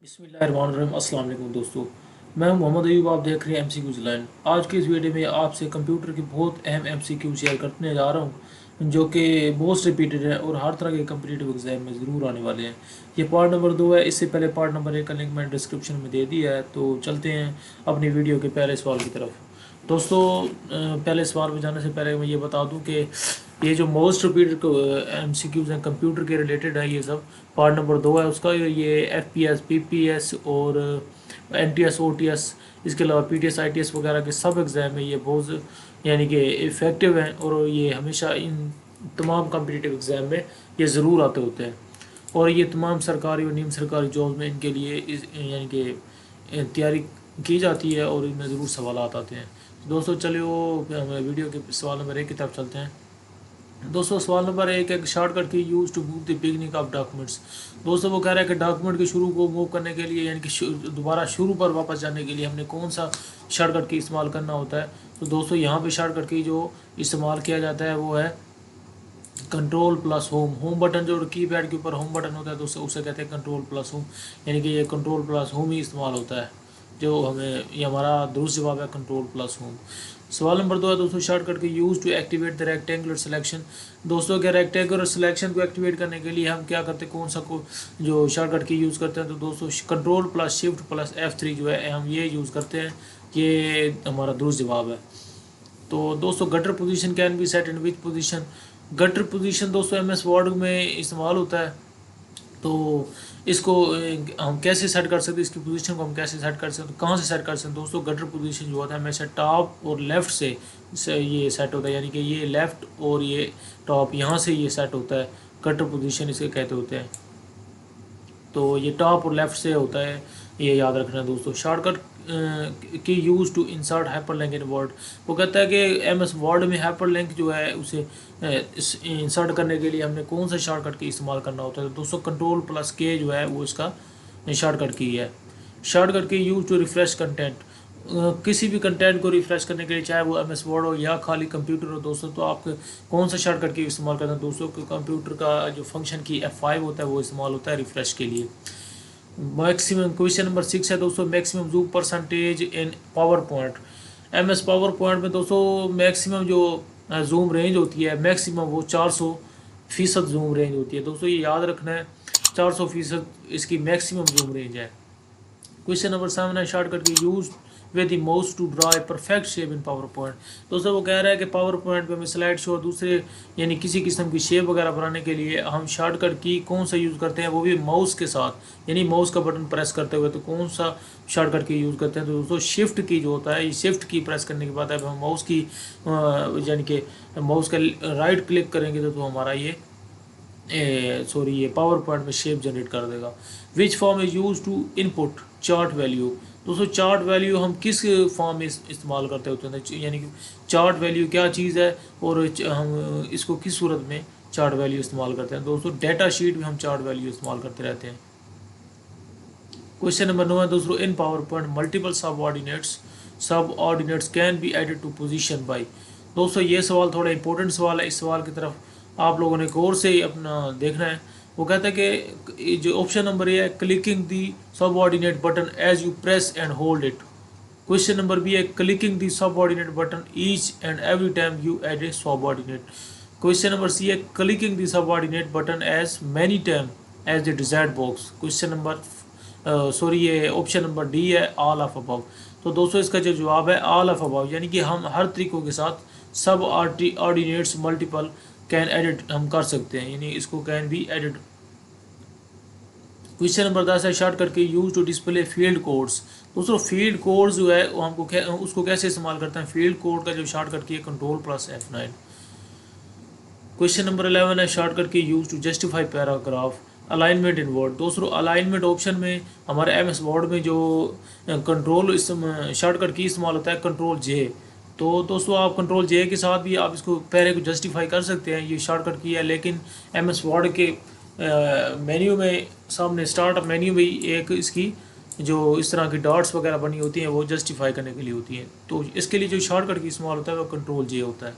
बिस्मिल्लाहिर्रहमानिर्रहीम। अस्सलाम वालेकुम दोस्तों, मैं हूं मोहम्मद अयूब। आप देख रहे हैं MCQ लाइन। आज के इस वीडियो में आपसे कंप्यूटर की बहुत अहम MCQ शेयर करने जा रहा हूं जो कि मोस्ट रिपीटेड है और हर तरह के कम्पिटिटिव एग्जाम में ज़रूर आने वाले हैं। ये पार्ट नंबर 2 है। इससे पहले पार्ट नंबर 1 का लिंक मैंने डिस्क्रिप्शन में दे दिया है। तो चलते हैं अपनी वीडियो के पहले सवाल की तरफ। दोस्तों, पहले सवाल में जाने से पहले मैं ये बता दूं कि ये जो मोस्ट रिपीटेड MCQs हैं कंप्यूटर के रिलेटेड है। ये सब पार्ट नंबर 2 है उसका। ये FPS PPS और NTS OTS, इसके अलावा PTS ITS वगैरह के सब एग्ज़ाम में ये बहुत यानी कि इफ़ेक्टिव हैं और ये हमेशा इन तमाम कम्पिटिटिव एग्ज़ाम में ये ज़रूर आते होते हैं। और ये तमाम सरकारी और निम सरकारी जॉब में इनके लिए यानी कि तैयारी की जाती है और इनमें ज़रूर सवाल आते हैं। दोस्तों चलिए हम वीडियो के सवाल नंबर 1 की तरफ चलते हैं। दोस्तों सवाल नंबर 1 है shortcut key use to move the beginning of documents. दोस्तों वो कह रहा है कि डॉक्यूमेंट के शुरू को मूव करने के लिए यानी कि दोबारा शुरू पर वापस जाने के लिए हमने कौन सा शॉर्टकट की इस्तेमाल करना होता है। तो दोस्तों यहाँ पे शॉर्टकट की जो इस्तेमाल किया जाता है वो है control plus home. Home button जो कीपैड के ऊपर होम बटन होता है तो उसे कहते हैं कंट्रोल प्लस होम। यानी कि ये कंट्रोल प्लस होम ही इस्तेमाल होता है। जो हमें ये हमारा दुरुस्त जवाब है कंट्रोल प्लस होम। सवाल नंबर 2 है दोस्तों shortcut key use to activate the rectangular selection. दोस्तों क्या रेक्टेंगुलर सिलेक्शन को एक्टिवेट करने के लिए हम क्या करते हैं, कौन सा को जो शॉर्टकट की यूज़ करते हैं। तो दोस्तों control plus shift plus F3 जो है हम ये यूज़ करते हैं। ये हमारा दुरुस्त जवाब है। तो दोस्तों gutter position can be set in which position. Gutter position दोस्तों MS वर्ड में इस्तेमाल होता है। तो इसको हम कैसे सेट कर सकते हैं, इसकी पोजीशन को हम कैसे सेट कर सकते हैं, कहाँ से सेट कर सकते हैं। दोस्तों गटर पोजीशन जो होता है हमेशा टॉप और लेफ़्ट से ये सेट होता है। यानी कि ये लेफ़्ट और ये टॉप यहाँ से ये सेट होता है। गटर पोजीशन इसके कहते होते हैं। तो ये टॉप और लेफ़्ट से होता है, ये याद रखना है दोस्तों। Shortcut key use to insert hyperlink in Word. वो कहता है कि MS वर्ड में हाइपरलिंक जो है उसे इंसर्ट करने के लिए हमने कौन सा शॉर्टकट की इस्तेमाल करना होता है। तो दोस्तों कंट्रोल प्लस K जो है वो इसका शॉर्टकट की है। Shortcut key use to refresh content. किसी भी कंटेंट को रिफ्रेश करने के लिए चाहे वो MS वर्ड हो या खाली कंप्यूटर हो दोस्तों, तो आप कौन सा शॉर्टकट की इस्तेमाल करते हैं। दोस्तों कंप्यूटर का जो फंक्शन की F5 होता है वो इस्तेमाल होता है रिफ्रेश के लिए। मैक्सिमम क्वेश्चन नंबर 6 है दोस्तों maximum zoom percentage in power point. MS power point में दोस्तों मैक्सिमम जो जूम रेंज होती है मैक्सिमम वो 400% जूम रेंज होती है। दोस्तों ये याद रखना है 400% इसकी मैक्सिमम जूम रेंज है। क्वेश्चन नंबर 7 है shortcut key use with the mouse to draw a perfect shape in PowerPoint. दोस्तों वो कह रहा है कि पावर पॉइंट पे हमें स्लाइड शो और दूसरे यानी किसी किस्म की शेप वगैरह बनाने के लिए हम शॉर्टकट की कौन सा यूज़ करते हैं, वो भी माउस के साथ यानी माउस का बटन प्रेस करते हुए। तो कौन सा शॉर्टकट की यूज़ करते हैं। तो दोस्तों शिफ्ट की जो होता है ये शिफ्ट की प्रेस करने के बाद अब हम माउस की यानी कि माउस का राइट क्लिक करेंगे तो हमारा ये ये पावर पॉइंट में शेप जनरेट कर देगा। Which form is use to input chart value. दोस्तों चार्ट वैल्यू हम किस फॉर्म में इस्तेमाल करते होते हैं, यानी कि चार्ट वैल्यू क्या चीज़ है और हम इसको किस सूरत में चार्ट वैल्यू इस्तेमाल करते हैं। दोस्तों डेटा शीट में हम चार्ट वैल्यू इस्तेमाल करते रहते हैं। क्वेश्चन नंबर 9 है दोस्तों in PowerPoint multiple subordinates can be added to position by. दोस्तों ये सवाल थोड़ा इंपॉर्टेंट सवाल है। इस सवाल की तरफ आप लोगों ने गौर से अपना देखना है। वो कहता है कि जो ऑप्शन नंबर ए है clicking the subordinate button as you press and hold it. Question number B है clicking the subordinate button each and every time you add a subordinate. Question number C है clicking the subordinate button as many time as the desired box. Question number ये option number D है all of above. तो दोस्तों इसका जो जवाब है all of above, यानी कि हम हर तरीकों के साथ सब ऑर्डिनेट्स मल्टीपल कैन एडिट हम कर सकते हैं, यानी इसको can be edit. Question number 10 है shortcut key use to display field codes. दोस्तों फील्ड कोड जो है वो हमको उसको कैसे इस्तेमाल करते हैं। फील्ड कोड का जो शॉर्टकट की है control plus F9। Question number 11 है shortcut key use to justify paragraph alignment in Word. दोस्तों अलाइनमेंट ऑप्शन में हमारे MS वर्ड में जो कंट्रोल शॉर्टकट की इस्तेमाल होता है कंट्रोल J। तो दोस्तों आप कंट्रोल J के साथ भी आप इसको पैरे को जस्टिफाई कर सकते हैं, ये शॉर्टकट की है। लेकिन MS वर्ड के मेन्यू में सामने स्टार्ट मेन्यू में एक इसकी जो इस तरह की डॉट्स वगैरह बनी होती हैं वो जस्टिफाई करने के लिए होती हैं। तो इसके लिए जो शॉर्टकट की इस्तेमाल होता है वो कंट्रोल J होता है।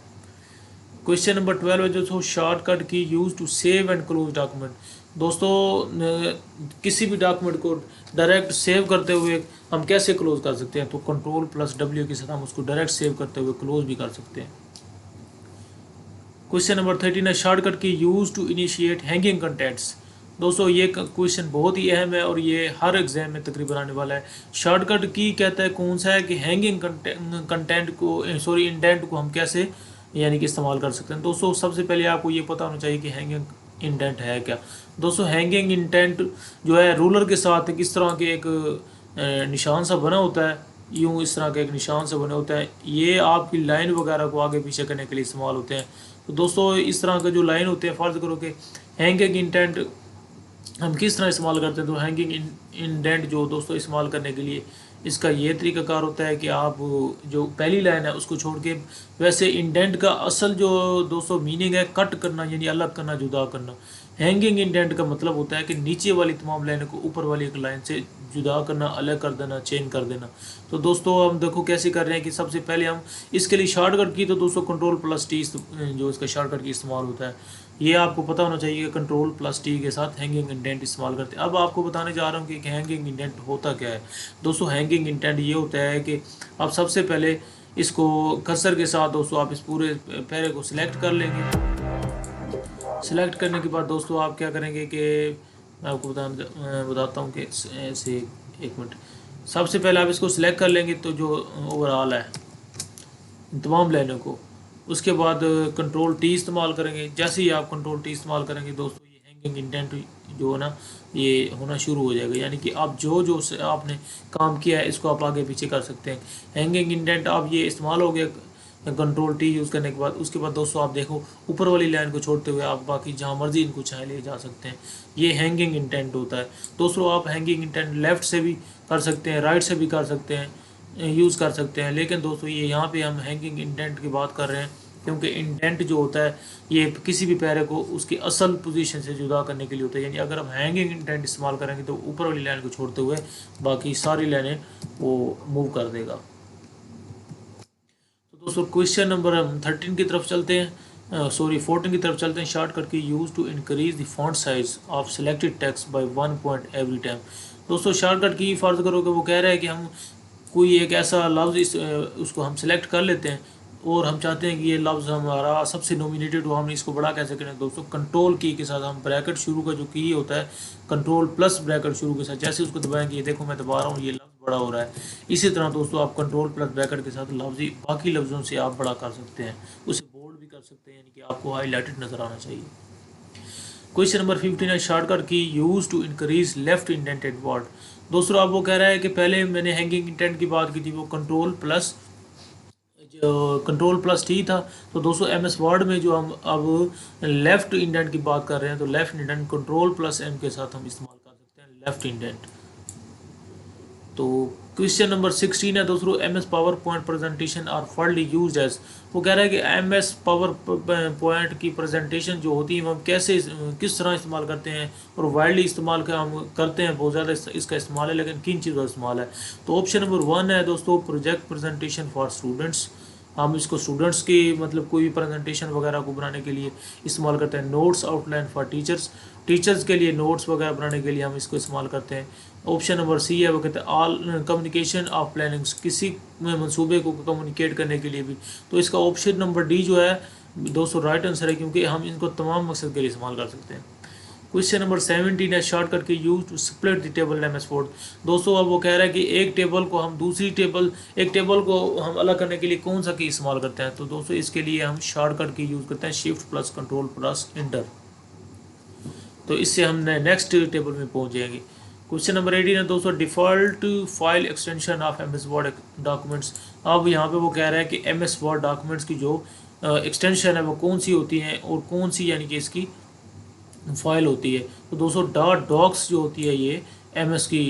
क्वेश्चन नंबर 12 है जो shortcut key use to save and close document. दोस्तों किसी भी डॉक्यूमेंट को डायरेक्ट सेव करते हुए हम कैसे क्लोज कर सकते हैं, तो कंट्रोल प्लस डब्ल्यू के साथ हम उसको डायरेक्ट सेव करते हुए क्लोज भी कर सकते हैं। क्वेश्चन नंबर 13 है shortcut key use to initiate hanging contents. दोस्तों ये क्वेश्चन बहुत ही अहम है और ये हर एग्जाम में तकरीबन आने वाला है। शॉर्टकट की कहता है कौन सा है कि हैंगिंग कंटेंट को सॉरी इंडेंट को हम कैसे यानी कि इस्तेमाल कर सकते हैं। दोस्तों सबसे पहले आपको ये पता होना चाहिए कि हैंगिंग इंडेंट है क्या। दोस्तों हैंगिंग इंडेंट जो है रूलर के साथ किस तरह के एक निशान सा बना होता है, यूँ इस तरह का एक निशान से बने होता है, ये आपकी लाइन वगैरह को आगे पीछे करने के लिए इस्तेमाल होते हैं। तो दोस्तों इस तरह के जो लाइन होते हैं, फ़र्ज़ करो कि हैंगिंग इंडेंट हम किस तरह इस्तेमाल करते हैं, तो हैंगिंग इंडेंट जो दोस्तों इस्तेमाल करने के लिए इसका ये तरीकाकार होता है कि आप जो पहली लाइन है उसको छोड़ के, वैसे इंडेंट का असल जो दोस्तों मीनिंग है कट करना यानी अलग करना, जुदा करना। हैंगिंग इंडेंट का मतलब होता है कि नीचे वाली तमाम लाइनों को ऊपर वाली एक लाइन से जुदा करना, अलग कर देना, चेंज कर देना। तो दोस्तों हम देखो कैसे कर रहे हैं कि सबसे पहले हम इसके लिए शॉर्टकट की तो दोस्तों कंट्रोल प्लस टी जो इसका शॉर्टकट की इस्तेमाल होता है, ये आपको पता होना चाहिए कि कंट्रोल प्लस टी के साथ हैंगिंग इंडेंट इस्तेमाल करते हैं। अब आपको बताने जा रहा हूँ कि हैंगिंग इंडेंट होता क्या है। दोस्तों हैंगिंग इंडेंट ये होता है कि आप सबसे पहले इसको कर्सर के साथ दोस्तों आप इस पूरे पैरे को सिलेक्ट कर लेंगे। सिलेक्ट करने के बाद दोस्तों आप क्या करेंगे कि मैं आपको बताता हूँ कि ऐसे एक मिनट, सबसे पहले आप इसको सिलेक्ट कर लेंगे तो जो ओवरऑल है तमाम लाइनों को, उसके बाद कंट्रोल टी इस्तेमाल करेंगे। जैसे ही आप कंट्रोल टी इस्तेमाल करेंगे दोस्तों ये हैंगिंग इंडेंट जो है ना ये होना शुरू हो जाएगा, यानी कि आप जो जो से आपने काम किया है इसको आप आगे पीछे कर सकते हैं। हैंगिंग इंडेंट आप ये इस्तेमाल हो गया कंट्रोल टी यूज़ करने के बाद। उसके बाद दोस्तों आप देखो ऊपर वाली लाइन को छोड़ते हुए आप बाकी जहाँ मर्जी इनको चाहे ले जा सकते हैं। ये हैंगिंग इंटेंट होता है। दोस्तों आप हैंगिंग इंटेंट लेफ़्ट से भी कर सकते हैं, राइट से भी कर सकते हैं, यूज़ कर सकते हैं। लेकिन दोस्तों ये यहाँ पे हम हैंगिंग इंडेंट की बात कर रहे हैं क्योंकि इंडेंट जो होता है ये किसी भी पैरे को उसकी असल पोजीशन से जुदा करने के लिए होता है। यानी अगर हम हैंगिंग इंडेंट इस्तेमाल करेंगे तो ऊपर वाली लाइन को छोड़ते हुए बाकी सारी लाइनें वो मूव कर देगा। तो दोस्तों क्वेश्चन नंबर हम 13 की तरफ चलते हैं, 14 की तरफ चलते हैं। Shortcut key use to increase the font size of selected text by 1 point every time. दोस्तों शॉर्टकट की फ़र्ज़ करो कि वो कह रहा है कि हम कोई एक ऐसा लफ्ज़ उसको हम सिलेक्ट कर लेते हैं और हम चाहते हैं कि ये लफ्ज़ हमारा सबसे नोमिनेटेड हो, हम इसको बड़ा कैसे करें। दोस्तों कंट्रोल की के साथ हम ब्रैकेट शुरू का जो की होता है कंट्रोल प्लस ब्रैकेट शुरू के साथ, जैसे उसको दबाएंगे ये देखो मैं दबा रहा हूँ ये लफ्ज़ बड़ा हो रहा है। इसी तरह दोस्तों आप कंट्रोल प्लस ब्रैकेट के साथ लफ्ज़ बाकी लफ्ज़ों से आप बड़ा कर सकते हैं, उसे बोल्ड भी कर सकते हैं, यानी कि आपको हाईलाइटेड नज़र आना चाहिए। क्वेश्चन नंबर 15 है shortcut key use to increase left indented Word. दोस्तों अब वो कह रहा है कि पहले मैंने हैंगिंग इंटेंट की बात की थी, वो कंट्रोल प्लस टी था। तो दोस्तों एम एस वर्ड में जो हम अब लेफ़्ट इंडेंट की बात कर रहे हैं तो left indent control plus M के साथ हम इस्तेमाल कर सकते हैं लेफ़्ट इंडेंट। तो क्वेश्चन नंबर 16 है दोस्तों M S PowerPoint presentation are fairly use as. वो कह रहा है कि एम एस पावर पॉइंट की प्रेजेंटेशन जो होती है हम कैसे किस तरह इस्तेमाल करते हैं और वाइडली इस्तेमाल का हम करते हैं, बहुत ज़्यादा इसका इस्तेमाल है, लेकिन किन चीज़ों का इस्तेमाल है। तो ऑप्शन नंबर 1 है दोस्तों प्रोजेक्ट प्रेजेंटेशन फॉर स्टूडेंट्स। हम इसको स्टूडेंट्स की मतलब कोई भी प्रेजेंटेशन वगैरह को बनाने के लिए इस्तेमाल करते हैं। Notes outline for teachers, teachers के लिए नोट्स वगैरह बनाने के लिए हम इसको इस्तेमाल करते हैं। ऑप्शन नंबर सी है वो कहते हैं ऑल कम्युनिकेशन ऑफ प्लानिंग्स, किसी मंसूबे को कम्युनिकेट करने के लिए भी। तो इसका ऑप्शन नंबर डी जो है दोस्तों राइट आंसर है, क्योंकि हम इनको तमाम मकसद के लिए इस्तेमाल कर सकते हैं। क्वेश्चन नंबर 17 है shortcut key use to split the table M S Word. दोस्तों अब वो कह रहा है कि एक टेबल को हम एक टेबल को हम अलग करने के लिए कौन सा की इस्तेमाल करते हैं। तो दोस्तों इसके लिए हम शॉर्टकट की यूज़ करते हैं shift plus control plus inter. तो इससे हम नेक्स्ट टेबल में पहुंच जाएंगे। क्वेश्चन नंबर 18 है दोस्तों default file extension of M S Word documents. अब यहाँ पे वो कह रहा है कि एम एस वर्ड डॉक्यूमेंट्स की जो एक्सटेंशन है वो कौन सी होती हैं और कौन सी यानी कि इसकी फाइल होती है। तो दोस्तों डॉट डॉक्स जो होती है ये एम एस की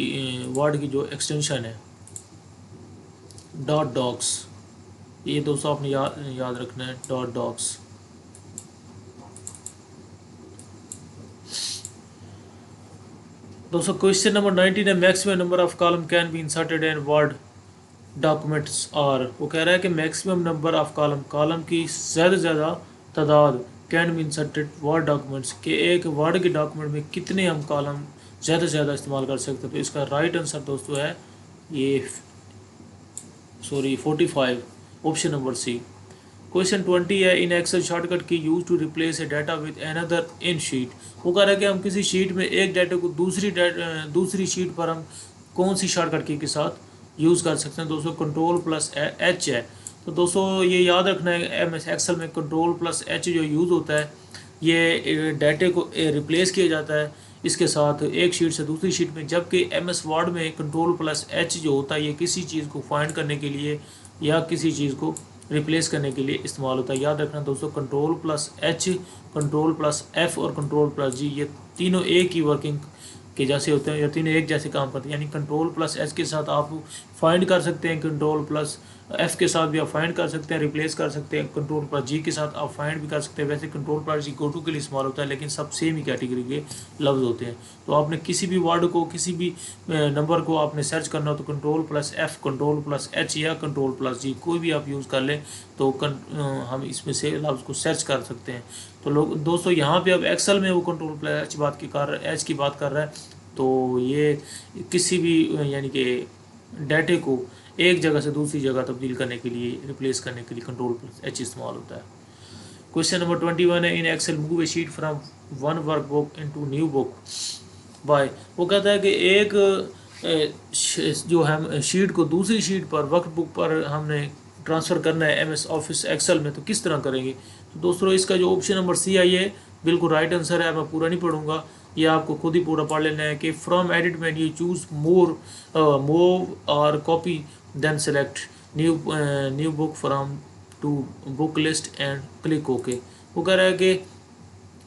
वर्ड की जो एक्सटेंशन है डॉट डॉक्स, ये दोस्तों आपने याद रखना है डॉट डॉक्स। दोस्तों क्वेश्चन नंबर 19 है maximum number of column can be inserted in Word documents are. वो कह रहा है कि मैक्सिमम नंबर ऑफ कॉलम की ज़्यादा से ज़्यादा तादाद can be inserted word documents के एक वर्ड के डॉक्यूमेंट में कितने हम कॉलम ज़्यादा से ज़्यादा इस्तेमाल कर सकते हैं। तो इसका राइट आंसर दोस्तों है ये 45, ऑप्शन नंबर सी। क्वेश्चन 20 है, in Excel shortcut key use to replace a data with another in sheet. वो कह रहा है कि हम किसी शीट में एक डाटा को दूसरी शीट पर हम कौन सी शॉर्टकट की के साथ यूज़ कर सकते हैं। दोस्तों कंट्रोल प्लस एच है। तो दोस्तों ये याद रखना है, एम एस एक्सेल में कंट्रोल प्लस एच जो यूज़ होता है ये डाटे को रिप्लेस किया जाता है इसके साथ एक शीट से दूसरी शीट में, जबकि एम एस वर्ड में कंट्रोल प्लस एच जो होता है ये किसी चीज़ को फाइंड करने के लिए या किसी चीज़ को रिप्लेस करने के लिए इस्तेमाल होता है। याद रखना दोस्तों, control plus H, control plus F और कंट्रोल प्लस जी ये तीनों एक ही वर्किंग के जैसे होते हैं या तीनों एक जैसे काम करते हैं। यानी कंट्रोल प्लस एच के साथ आप फाइंड कर सकते हैं, कंट्रोल प्लस एफ के साथ भी आप फाइंड कर सकते हैं, रिप्लेस कर सकते हैं, कंट्रोल प्लस जी के साथ आप फाइंड भी कर सकते हैं। वैसे control plus G go to के लिए इस्तेमाल होता है, लेकिन सब सेम ही कैटेगरी के लफ्ज़ होते हैं। तो आपने किसी भी वर्ड को, किसी भी नंबर को आपने सर्च करना हो तो control plus F, control plus H या कंट्रोल प्लस जी कोई भी आप यूज़ कर लें तो हम इसमें से लफ्ज़ को सर्च कर सकते हैं। तो लोग दोस्तों यहाँ पे अब एक्सेल में वो कंट्रोल प्लस एच की बात कर रहा है, तो ये किसी भी यानी कि डाटे को एक जगह से दूसरी जगह तब्दील करने के लिए, रिप्लेस करने के लिए कंट्रोल प्लस एच इस्तेमाल होता है। क्वेश्चन नंबर 21 है, in Excel move a sheet from one workbook into new book by. वो कहता है कि एक जो हम शीट को दूसरी शीट पर वर्क बुक पर हमने ट्रांसफ़र करना है एम एस ऑफिस एक्सेल में, तो किस तरह करेंगे। तो दोस्तों इसका जो ऑप्शन नंबर सी आई है बिल्कुल राइट आंसर है। मैं पूरा नहीं पढ़ूंगा, ये आपको खुद ही पूरा पढ़ लेना है कि from edit menu choose move और copy then select new book from to book list and click okay. वो कह रहा है कि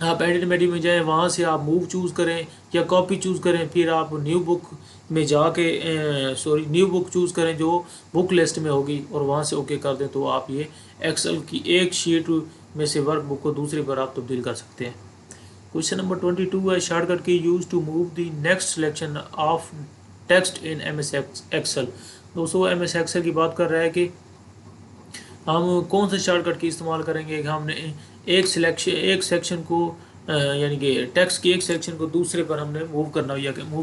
आप एडिट मेन्यू में जाएं, वहाँ से आप मूव चूज़ करें या कॉपी चूज़ करें, फिर आप न्यू बुक में जाके न्यू बुक चूज़ करें जो बुक लिस्ट में होगी और वहाँ से ओके कर दें, तो आप ये एक्सेल की एक शीट में से वर्क बुक को दूसरी पर आप तब्दील कर सकते हैं। क्वेश्चन नंबर 22 है, shortcut key use to move the next selection of text in M S Excel. दोस्तों एम एस एक्सेल की बात कर रहा है कि हम कौन से शॉर्टकट की इस्तेमाल करेंगे। हमने एक सेक्शन को यानी कि टेक्स्ट की एक सेक्शन को दूसरे पर हमने मूव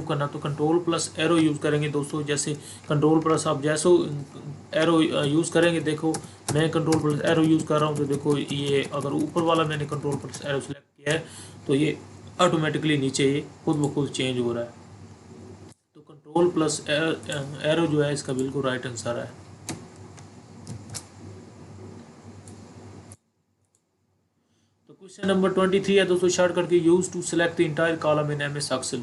करना तो कंट्रोल प्लस एरो यूज़ करेंगे। दोस्तों जैसे कंट्रोल प्लस आप जैसे एरो यूज़ करेंगे, देखो मैं कंट्रोल प्लस एरो यूज़ कर रहा हूँ तो देखो ये अगर ऊपर वाला मैंने कंट्रोल प्लस एरो सेलेक्ट किया है तो ये ऑटोमेटिकली नीचे ये खुद ब खुद चेंज हो रहा है। तो कंट्रोल प्लस एरो जो है इसका बिल्कुल राइट आंसर है। क्वेश्चन नंबर 23 है दोस्तों, shortcut key use to select the entire column in M S Excel.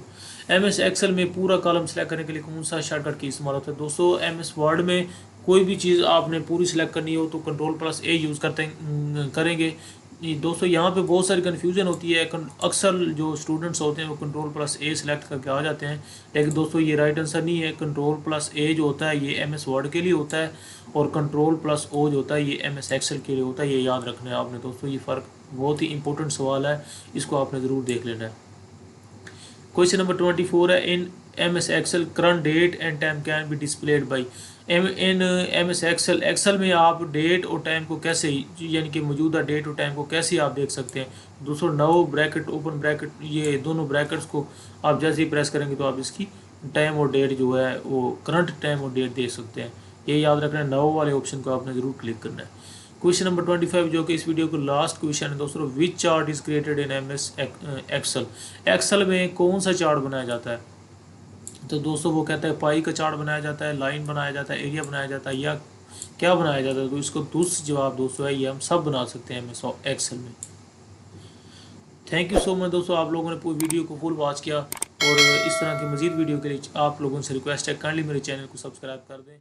M S Excel में पूरा कॉलम सेलेक्ट करने के लिए कौन सा शॉर्टकट की इस्तेमाल होता है। दोस्तों एम एस वर्ड में कोई भी चीज़ आपने पूरी सेलेक्ट करनी हो तो कंट्रोल प्लस ए यूज़ करेंगे। दोस्तों यहाँ पे बहुत सारी कन्फ्यूजन होती है, अक्सर जो स्टूडेंट्स होते हैं वो कंट्रोल प्लस ए सिलेक्ट करके आ जाते हैं, लेकिन दोस्तों ये राइट आंसर नहीं है। कंट्रोल प्लस ए जो होता है ये एम एस वर्ड के लिए होता है और कंट्रोल प्लस ओ जो होता है ये एम एस एक्सेल के लिए होता है। ये याद रखना है आपने दोस्तों, ये फ़र्क बहुत ही इंपॉर्टेंट सवाल है, इसको आपने ज़रूर देख लेना है। क्वेश्चन नंबर 24 है, in M S Excel current date and time can be displayed by. In M S Excel में आप डेट और टाइम को कैसे, यानी कि मौजूदा डेट और टाइम को कैसे आप देख सकते हैं। दोस्तों नो ब्रैकेट ओपन ब्रैकेट ये दोनों ब्रैकेट्स को आप जैसे ही प्रेस करेंगे तो आप इसकी टाइम और डेट जो है वो करंट टाइम और डेट देख सकते हैं। ये याद रखना है, नो वाले ऑप्शन को आपने ज़रूर क्लिक करना है। क्वेश्चन नंबर 25 जो कि इस वीडियो का लास्ट क्वेश्चन है दोस्तों, which chart is created in M S Excel. Excel में कौन सा चार्ट बनाया जाता है। तो दोस्तों वो कहता है पाई का चार्ट बनाया जाता है, लाइन बनाया जाता है, एरिया बनाया जाता है या क्या बनाया जाता है। तो इसको दूसरा जवाब दोस्तों है ये हम सब बना सकते हैं एम एस एक्सेल में। थैंक यू सो मच दोस्तों, आप लोगों ने पूरी वीडियो को फुल वॉच किया और इस तरह की मज़ीद वीडियो के लिए आप लोगों से रिक्वेस्ट है काइंडली मेरे चैनल को सब्सक्राइब कर दें।